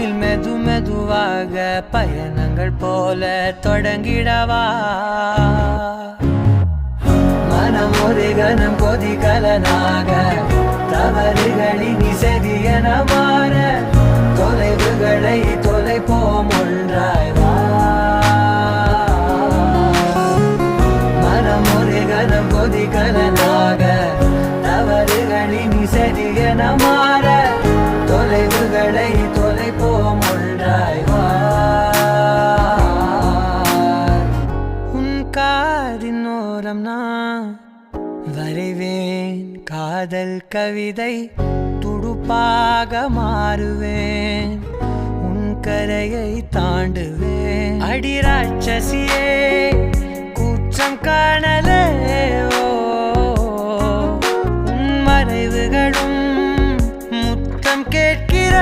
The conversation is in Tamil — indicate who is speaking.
Speaker 1: நம்மில் மெது மெதுவாக பயணங்கள் போல தொடங்கிடவா மனம் ஒரு கணம் கொதிகலனாக தவறுகளின் இசையென மாற தொலைவுகளை தொலைப்போம் ஒன்றாய் வா மனம் ஒரு கணம் கொதிகலனாக தவறுகளின் இசையென மாற தொலைவுகளை தொலைப்போம் ஒன்றாய் வா உன் காதின் ஓரம் நான் வரைவேன் காதல் கவிதை துடுப்பாக மாறுவேன் உன் கரையை தாண்டுவேன் அடி ராட்சசியே கூச்சம் காணலே ஓ